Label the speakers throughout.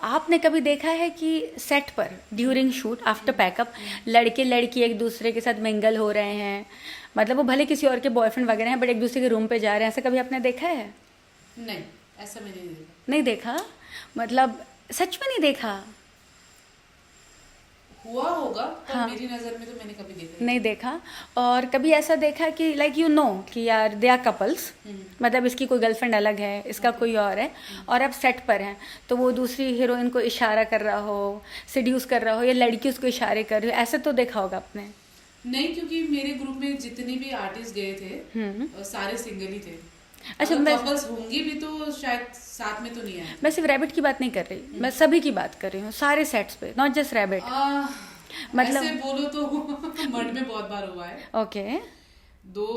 Speaker 1: आपने कभी देखा है कि सेट पर ड्यूरिंग शूट आफ्टर पैकअप लड़के लड़की एक दूसरे के साथ मिंगल हो रहे हैं, मतलब वो भले किसी और के बॉयफ्रेंड वगैरह हैं बट एक दूसरे के रूम पे जा रहे हैं, ऐसा कभी आपने देखा है?
Speaker 2: नहीं, ऐसा मैंने नहीं देखा।
Speaker 1: नहीं देखा? मतलब सच में नहीं देखा?
Speaker 2: हुआ होगा पर
Speaker 1: हाँ,
Speaker 2: मेरी नज़र में तो मैंने कभी देखा
Speaker 1: नहीं देखा। और कभी ऐसा देखा कि लाइक यू नो कि यार दे आर कपल्स, मतलब इसकी कोई गर्लफ्रेंड अलग है, इसका कोई और है, और अब सेट पर हैं तो वो दूसरी हीरोइन को इशारा कर रहा हो, सिड्यूस कर रहा हो, या लड़की उसको इशारे कर रही हो, ऐसे तो देखा होगा आपने?
Speaker 2: नहीं, क्योंकि मेरे ग्रुप में जितने भी आर्टिस्ट गए थे सारे सिंगल ही थे।
Speaker 1: अच्छा,
Speaker 2: अगर
Speaker 1: मैं
Speaker 2: कपल्स होंगे भी तो शायद साथ में तो नहीं आए
Speaker 1: मैं सिर्फ रैबिट की बात नहीं कर रही, मैं सभी की बात कर रही हूँ, सारे सेट्स पे, नॉट जस्ट रैबिट। मतलब
Speaker 2: ऐसे बोलो तो मर्ड में बहुत बार हुआ है।
Speaker 1: ओके।
Speaker 2: दो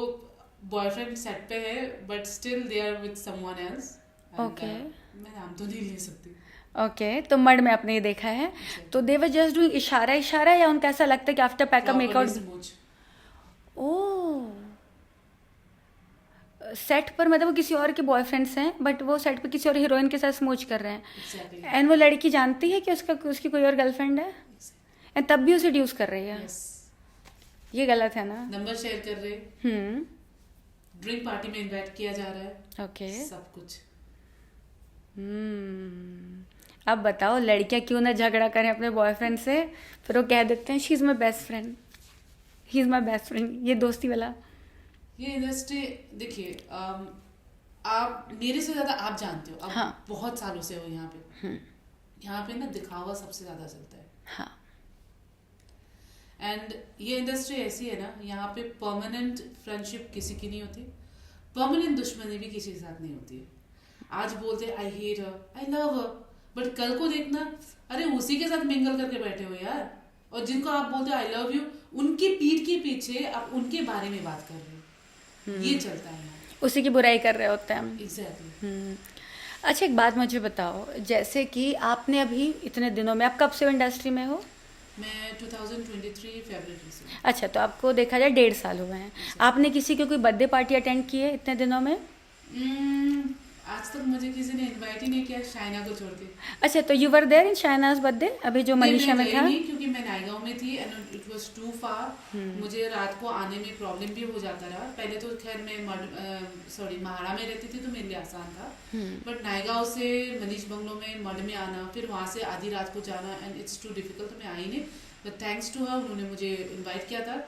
Speaker 2: बॉयफ्रेंड सेट पे है but still they are with someone else.
Speaker 1: Okay.
Speaker 2: मैं नाम तो नहीं ले सकती।
Speaker 1: ओके, तो मर्ड में आपने ये देखा है, तो दे वर जस्ट डूइंग इशारा इशारा, या उनका ऐसा लगता है कि आफ्टर पैकअप मेकआउट?
Speaker 2: स्मूच।
Speaker 1: ओ, सेट पर मतलब वो किसी और के बॉयफ्रेंड्स हैं बट वो सेट पे किसी और हीरोइन के साथ स्मूच कर रहे हैं,
Speaker 2: एग्जैक्टली।
Speaker 1: एंड वो लड़की जानती है कि उसकी कोई और गर्लफ्रेंड है, एंड तब भी उसे ड्यूस कर रही है।
Speaker 2: यस।
Speaker 1: ये गलत है ना?
Speaker 2: नंबर शेयर कर रहे,
Speaker 1: हम्म।
Speaker 2: ड्रिंक पार्टी में इनवाइट किया जा रहा है,
Speaker 1: ओके।
Speaker 2: सब कुछ।
Speaker 1: अब बताओ लड़कियां क्यों ना झगड़ा करें अपने बॉयफ्रेंड से, फिर वो कह देते हैं she is my best friend, he is my best friend, ये दोस्ती वाला।
Speaker 2: ये इंडस्ट्री देखिए, आप मेरे से ज्यादा आप जानते हो, आप
Speaker 1: हाँ।
Speaker 2: बहुत सालों से हो यहाँ पे। यहाँ पे ना दिखावा सबसे ज्यादा चलता है।
Speaker 1: हाँ।
Speaker 2: एंड ये इंडस्ट्री ऐसी है ना, यहाँ पे परमानेंट फ्रेंडशिप किसी की नहीं होती, परमानेंट दुश्मनी भी किसी के साथ नहीं होती है। आज बोलते I hate her, I love her, but कल को देखना अरे उसी के साथ मिंगल करके बैठे हो यार, और जिनको आप बोलते हो आई लव यू, उनकी पीठ के पीछे आप उनके बारे में बात कर रहे हो। ये चलता है यहाँ।
Speaker 1: उसी की बुराई कर रहे होते हैं हम।
Speaker 2: एग्जैक्टली।
Speaker 1: अच्छा, एक बात मुझे बताओ, जैसे कि आपने अभी इतने दिनों में, आप कब से इंडस्ट्री में हो?
Speaker 2: मैं 2023 फरवरी से।
Speaker 1: अच्छा, तो आपको देखा जाए 1.5 साल हुए हैं, आपने किसी की कोई बर्थडे पार्टी अटेंड की है इतने दिनों में?
Speaker 2: आज तक मुझे किसी ने इनवाइट ही नहीं किया, शाइना को छोड़ के।
Speaker 1: अच्छा, तो you were there in Shaina's birthday, अभी जो
Speaker 2: नहीं,
Speaker 1: मनीषा
Speaker 2: मैं
Speaker 1: में
Speaker 2: गई
Speaker 1: था?
Speaker 2: नहीं क्योंकि मैं नायगांव में थी एंड इट वाज टू फार। मुझे रात को आने में प्रॉब्लम भी हो जाता रहा। पहले तो खैर मैं महाड़ा में रहती थी तो मेरे लिए आसान था, बट नायगांव से मनीष बंगलो में मड में आना, फिर वहाँ से आधी रात को जाना, एंड इट्स टू डिफिकल्ट, तो मैं आई नहीं। बट थैंक्स टू हर, उन्होंने मुझे इन्वाइट किया था।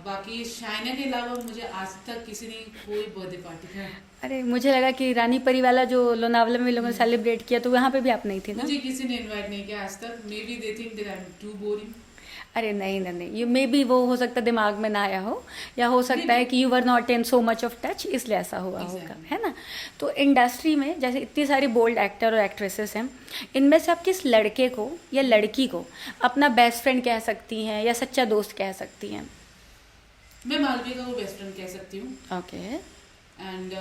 Speaker 2: बाकी शाइना के अलावा मुझे आज तक किसी ने कोई बर्थडे पार्टी किया।
Speaker 1: अरे, मुझे लगा कि रानी परी वाला जो लोनावला में लोगों ने सेलिब्रेट किया, तो वहाँ पे भी आप नहीं थी ना?
Speaker 2: मुझे किसी ने इनवाइट नहीं किया आज तक। Maybe they think that I am too boring.
Speaker 1: अरे नहीं नहीं नहीं, ये मे बी वो हो सकता है दिमाग में ना आया हो, या हो सकता है कि you were not in so much of touch, इसलिए ऐसा हुआ होगा, है ना? तो इंडस्ट्री में जैसे इतनी सारी बोल्ड एक्टर और एक्ट्रेसेस हैं, इनमें से आप किस लड़के को या लड़की को अपना बेस्ट फ्रेंड कह सकती हैं या सच्चा दोस्त कह सकती हैं?
Speaker 2: मैं मालविका को बेस्ट फ्रेंड कह सकती हूँ।
Speaker 1: ओके।
Speaker 2: एंड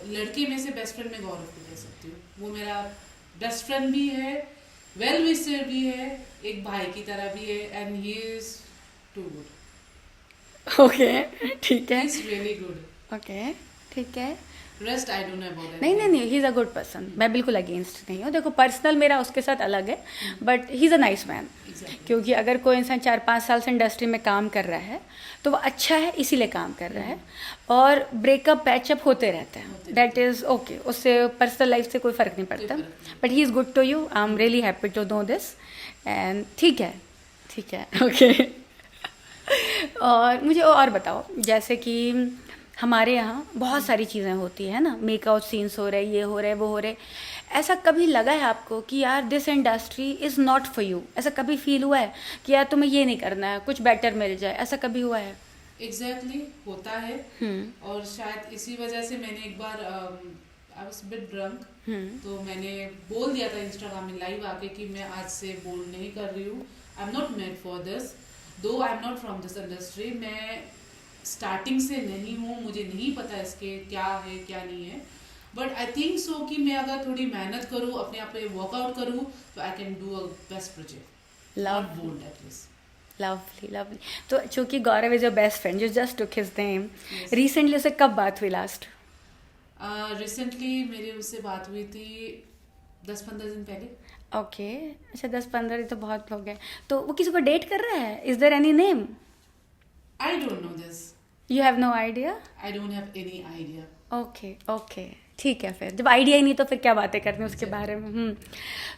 Speaker 2: लड़के में से बेस्ट फ्रेंड मैं गौरव को कह सकती हूँ। वो मेरा बेस्ट फ्रेंड भी है, वेल विशर भी है, एक भाई की तरह भी है, and he is too good.
Speaker 1: Okay, ठीक है।
Speaker 2: He is really good.
Speaker 1: Okay, ठीक है।
Speaker 2: Rest I don't know about that.
Speaker 1: नहीं नहीं नहीं, he is a good person, मैं बिल्कुल अगेंस्ट नहीं हूँ। देखो, पर्सनल मेरा उसके साथ अलग है, but he is a nice man. क्योंकि अगर कोई इंसान 4-5 साल से इंडस्ट्री में काम कर रहा है तो वो अच्छा है, इसीलिए काम कर रहा है, और ब्रेकअप पैचअप होते रहते हैं, दैट इज़ ओके, उससे पर्सनल लाइफ से कोई फ़र्क नहीं पड़ता। But he is good to you, I am really happy to know this, and ठीक है, ठीक है, ओके। और मुझे और बताओ, जैसे कि हमारे यहाँ बहुत सारी चीज़ें होती है ना, मेकआउट सीन्स हो रहे, ये हो रहे, वो हो रहे, ऐसा कभी लगा है आपको कि यार this industry is not for you? ऐसा कभी फील हुआ है कि यार तुम्हें ये नहीं करना है, कुछ बेटर मिल जाए, ऐसा कभी हुआ है?
Speaker 2: एग्जैक्टली होता है। और शायद इसी वजह से मैंने एक बार आई वाज बिट ड्रंक, तो मैंने बोल दिया था इंस्टाग्राम में लाइव आके कि मैं आज से बोल नहीं कर रही हूँ, I am not made for this, though I am not from this industry. मैं स्टार्टिंग से नहीं हूँ, मुझे नहीं पता इसके क्या है क्या नहीं है, बट आई थिंक सो कि मैं अगर थोड़ी मेहनत करूँ, अपने आप पे वर्कआउट करूँ, तो I can do a best project. Not bold at least.
Speaker 1: Lovely lovely. तो चूंकि Gaurav is your best friend, you just took his name, recently उससे कब बात हुई लास्ट?
Speaker 2: रिसेंटली मेरी उससे बात हुई थी 10-15 दिन पहले।
Speaker 1: ओके, अच्छा 10-15 तो बहुत लोग हैं। तो वो किसी को डेट कर रहा है? Is there any name?
Speaker 2: I don't know this.
Speaker 1: You have no idea?
Speaker 2: I don't have any idea.
Speaker 1: Okay okay, ठीक है। फिर जब आइडिया ही नहीं तो फिर क्या बातें करनी उसके बारे में।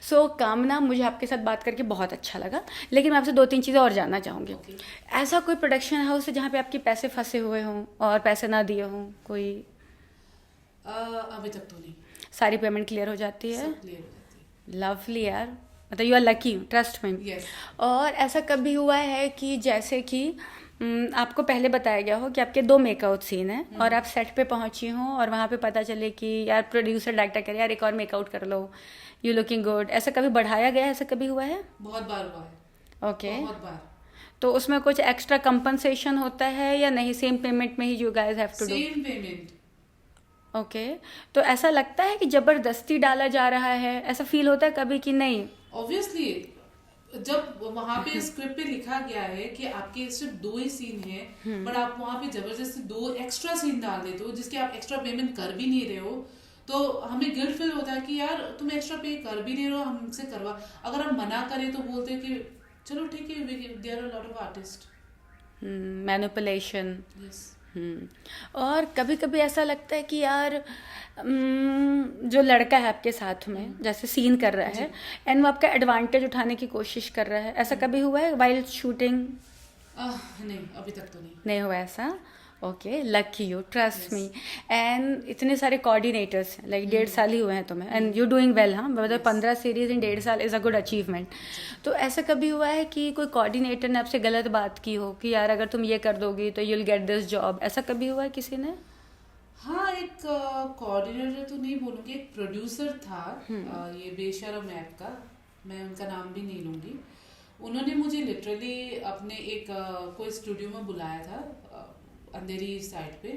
Speaker 1: सो कामना, मुझे आपके साथ बात करके बहुत अच्छा लगा, लेकिन मैं आपसे 2-3 चीज़ें और जानना चाहूँगी।
Speaker 2: Okay.
Speaker 1: ऐसा कोई प्रोडक्शन हाउस है जहाँ पे आपके पैसे फंसे हुए हों और पैसे ना दिए हों कोई?
Speaker 2: अभी तक तो नहीं।
Speaker 1: सारी पेमेंट क्लियर हो जाती है?
Speaker 2: सब क्लियर हो जाती है।
Speaker 1: लवली यार, मतलब you are lucky, trust me.
Speaker 2: Yes.
Speaker 1: और ऐसा कभी हुआ है कि जैसे कि आपको पहले बताया गया हो कि आपके 2 मेकआउट सीन हैं और आप सेट पे पहुंची हो और वहाँ पे पता चले कि यार प्रोड्यूसर डायरेक्टर करे यार एक और मेकआउट कर लो, यू लुकिंग गुड, ऐसा कभी बढ़ाया गया है? ऐसा कभी हुआ है?
Speaker 2: बहुत बार हुआ है।
Speaker 1: ओके।
Speaker 2: बहुत बार।
Speaker 1: तो उसमें कुछ एक्स्ट्रा कंपनसेशन होता है या नहीं, सेम पेमेंट में ही you guys have to do?
Speaker 2: Same payment.
Speaker 1: Okay. तो ऐसा लगता है कि जबरदस्ती डाला जा रहा है, ऐसा फील होता है कभी कि नहीं?
Speaker 2: ऑब्वियसली जब वहां पे स्क्रिप्ट पे लिखा गया है कि आपके सिर्फ 2 ही सीन है, बट आप वहां पे जबरदस्ती 2 एक्स्ट्रा सीन डाल देते हो जिसके आप एक्स्ट्रा पेमेंट कर भी नहीं रहे हो, तो हमें गिल्ट फील होता है कि यार तुम एक्स्ट्रा पे कर भी नहीं रहे हो, हमसे करवा। अगर हम मना करें तो बोलते हैं कि चलो ठीक है, there are lot of artist.
Speaker 1: Manipulation.
Speaker 2: Yes.
Speaker 1: और कभी कभी ऐसा लगता है कि यार जो लड़का है आपके साथ में जैसे सीन कर रहा है एंड वो आपका एडवांटेज उठाने की कोशिश कर रहा है, ऐसा कभी हुआ है वाइल्ड शूटिंग?
Speaker 2: नहीं, अभी तक तो नहीं।
Speaker 1: नहीं हुआ ऐसा? Okay, lucky you, trust me. And इतने सारे कोऑर्डिनेटर्स हैं, लाइक 1.5 साल ही हुए हैं तुम्हें एंड यू डूइंग वेल। हाँ, मतलब 15 सीरीज इन 1.5 साल इज़ अ गुड अचीवमेंट। तो ऐसा कभी हुआ है कि कोई कोऑर्डिनेटर ने आपसे गलत बात की हो कि यार अगर तुम ये कर दोगी तो यूल गेट दिस जॉब, ऐसा कभी हुआ है किसी ने?
Speaker 2: हाँ, एक कोऑर्डिनेटर तो नहीं बोलूँगी, एक प्रोड्यूसर था ये बेशरम ऐप का, मैं उनका नाम भी नहीं लूँगी। उन्होंने मुझे लिटरली अपने एक कोई स्टूडियो में बुलाया था अंधेरी साइड पे।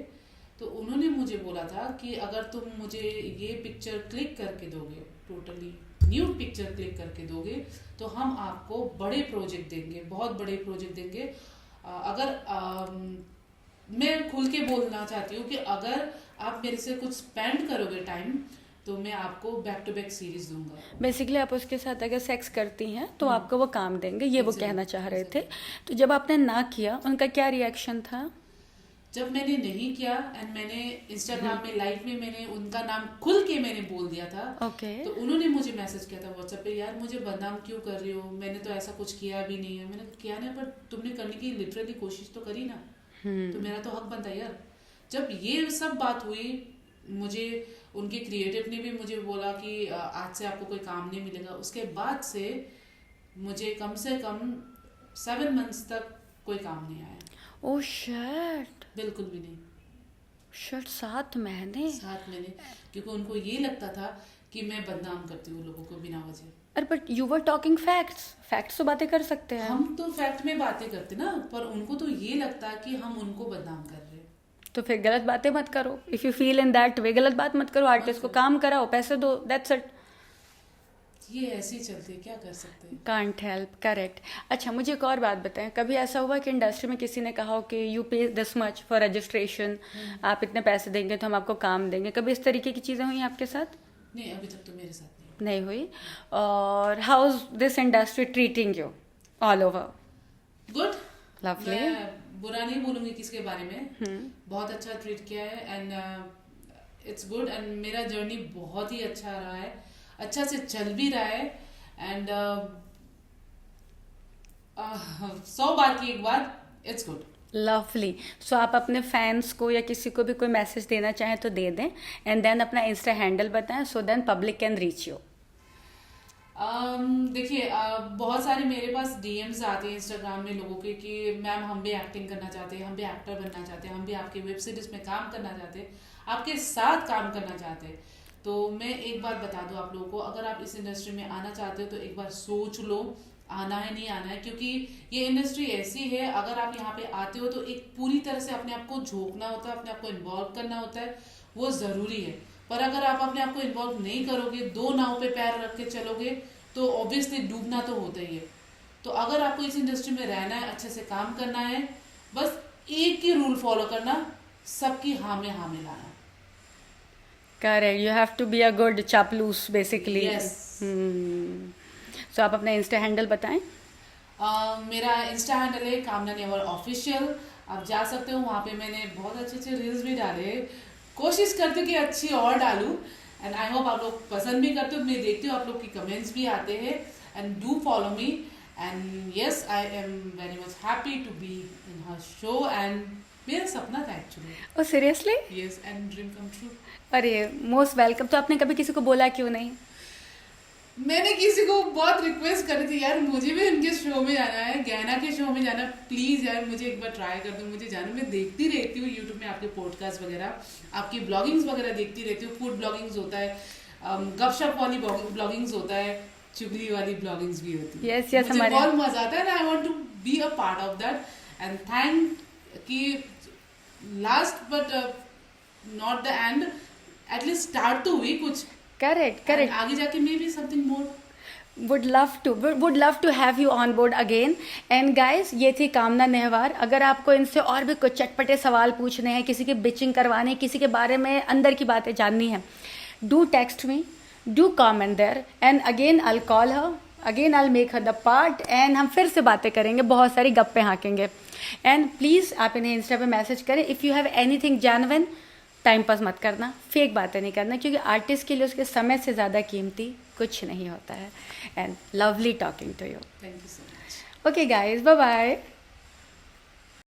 Speaker 2: तो उन्होंने मुझे बोला था कि अगर तुम मुझे ये पिक्चर क्लिक करके दोगे, टोटली न्यू पिक्चर क्लिक करके दोगे, तो हम आपको बड़े प्रोजेक्ट देंगे, बहुत बड़े प्रोजेक्ट देंगे। मैं खुल के बोलना चाहती हूँ कि अगर आप मेरे से कुछ स्पेंड करोगे टाइम तो मैं आपको बैक टू बैक सीरीज दूंगा।
Speaker 1: बेसिकली आप उसके साथ अगर सेक्स करती हैं तो आपको वो काम देंगे, ये वो कहना चाह रहे थे। तो जब आपने ना किया उनका क्या रिएक्शन था?
Speaker 2: जब मैंने नहीं किया एंड मैंने इंस्टाग्राम में लाइव में मैंने उनका नाम खुल के मैंने बोल दिया था।
Speaker 1: ओके।
Speaker 2: तो उन्होंने मुझे मैसेज किया था व्हाट्सएप पे, यार मुझे बदनाम क्यों कर रही हो, मैंने तो ऐसा कुछ किया भी नहीं है। मैंने किया नहीं, पर तुमने करने की लिटरली कोशिश तो करी ना, तो मेरा तो हक बनता है यार। जब ये सब बात हुई, मुझे उनके क्रिएटिव ने भी मुझे बोला कि आज से आपको कोई काम नहीं मिलेगा। उसके बाद से मुझे कम से कम 7 मंथ्स तक कोई काम नहीं आया।
Speaker 1: Oh shit.
Speaker 2: बिल्कुल भी नहीं।
Speaker 1: शिट, 7 महीने?
Speaker 2: 7 महीने, क्योंकि उनको ये लगता था कि मैं बदनाम करती हूँ लोगों को बिना वजह।
Speaker 1: अरे but you were talking facts, facts तो बातें कर सकते हैं
Speaker 2: हम तो फैक्ट में बातें करते ना, पर उनको तो ये लगता कि हम उनको बदनाम कर रहे हैं।
Speaker 1: तो फिर गलत बातें मत करो। If you feel in that way, गलत बात मत करो, आर्टिस्ट को काम कराओ, पैसे दो, दैट्स इट।
Speaker 2: ये ऐसे ही चलते, क्या कर सकते हैं।
Speaker 1: Can't help, correct. अच्छा, मुझे एक और बात बताएं, कभी ऐसा हुआ कि इंडस्ट्री में किसी ने कहा हो कि यू पे दिस मच फॉर रजिस्ट्रेशन, आप इतने पैसे देंगे तो हम आपको काम देंगे, कभी इस तरीके की चीज़ें हुई आपके साथ?
Speaker 2: नहीं, अभी तक तो मेरे साथ
Speaker 1: नहीं हुई। और how is this industry treating you all over?
Speaker 2: Good.
Speaker 1: Lovely.
Speaker 2: मैं बुरा नहीं बोलूंगी किसके बारे में, बहुत अच्छा ट्रीट किया है एंड इट्स गुड। एंड मेरा जर्नी बहुत ही अच्छा रहा है, अच्छा से चल भी रहा है। एंड 100 बार की एक बात, इट्स गुड।
Speaker 1: लवली। सो आप अपने फैंस को या किसी को भी कोई मैसेज देना चाहें तो दे दें, एंड देन अपना इंस्टा हैंडल बताएं so then public can reach you.
Speaker 2: देखिए, बहुत सारे मेरे पास डीएम्स आते हैं इंस्टाग्राम में लोगों के कि मैम हम भी एक्टिंग करना चाहते हैं, हम भी एक्टर बनना चाहते हैं, हम भी आपके वेब सीरीज में काम करना चाहते हैं, आपके साथ काम करना चाहते हैं। तो मैं एक बात बता दूं आप लोगों को, अगर आप इस इंडस्ट्री में आना चाहते हो तो एक बार सोच लो आना है नहीं आना है, क्योंकि ये इंडस्ट्री ऐसी है, अगर आप यहाँ पे आते हो तो एक पूरी तरह से अपने आप को झोंकना होता है, अपने आप को इन्वॉल्व करना होता है, वो जरूरी है। पर अगर आप अपने आप को इन्वॉल्व नहीं करोगे, 2 नाव पे पैर रख के चलोगे तो ऑब्वियसली डूबना तो होता ही है। तो अगर आपको इस इंडस्ट्री में रहना है, अच्छे से काम करना है, बस एक ही रूल फॉलो करना, सबकी हाँ में हाँ मिलाना।
Speaker 1: Correct, you have to be a good चापलूस बेसिकली।
Speaker 2: Yes.
Speaker 1: सो आप अपना इंस्टा हैंडल बताएं।
Speaker 2: मेरा इंस्टा हैंडल है कामना नेवर ऑफिशियल, आप जा सकते हो वहाँ पे। मैंने बहुत अच्छे अच्छे रील्स भी डाले हैं, कोशिश करती हूँ कि अच्छी और डालूँ, एंड आई होप आप लोग पसंद भी करते हो। मैं देखती हूँ आप लोग की कमेंट्स भी आते हैं, and do follow me, and yes I am very much happy to be in her show, and मेरा सपना था actually.
Speaker 1: Oh seriously?
Speaker 2: Yes, and dream come true.
Speaker 1: अरे मोस्ट वेलकम। तो आपने कभी किसी को बोला क्यों नहीं?
Speaker 2: मैंने किसी को बहुत रिक्वेस्ट करी थी, यार मुझे भी उनके शो में जाना है, गहना के शो में जाना, प्लीज यार मुझे एक बार ट्राई कर दो, मुझे जाना। मैं देखती रहती हूँ यूट्यूब में आपके पॉडकास्ट वगैरह, आपकी ब्लॉगिंग्स वगैरह देखती रहती हूँ। फूड ब्लॉगिंग्स होता है, गपशप वाली ब्लॉगिंग्स होता है, चुगली वाली ब्लॉगिंग्स भी होती है।
Speaker 1: Yes,
Speaker 2: मुझे बहुत मजा आता है, and I want to be a part of that, and thank कि last but not the end, at least start तो हुई कुछ।
Speaker 1: करेक्ट
Speaker 2: आगे जाके may be something more.
Speaker 1: would love to have you on board again. And guys, ये थी कामना नेहवार। अगर आपको इनसे और भी कुछ चटपटे सवाल पूछने हैं, किसी की बिचिंग करवानी, किसी के बारे में अंदर की बातें जाननी है, do text me, do comment there, and again I'll call her, again I'll make her the part, and हम फिर से बातें करेंगे, बहुत सारी गप्पे हाँकेंगे। एंड प्लीज़ आप इन्हें इंस्टा पे मैसेज करें if you have anything genuine. Time pass मत करना, फेक बातें नहीं करना, क्योंकि आर्टिस्ट के लिए उसके समय से ज़्यादा कीमती कुछ नहीं होता है। And lovely talking to you.
Speaker 2: Thank you so much.
Speaker 1: Okay guys, bye bye.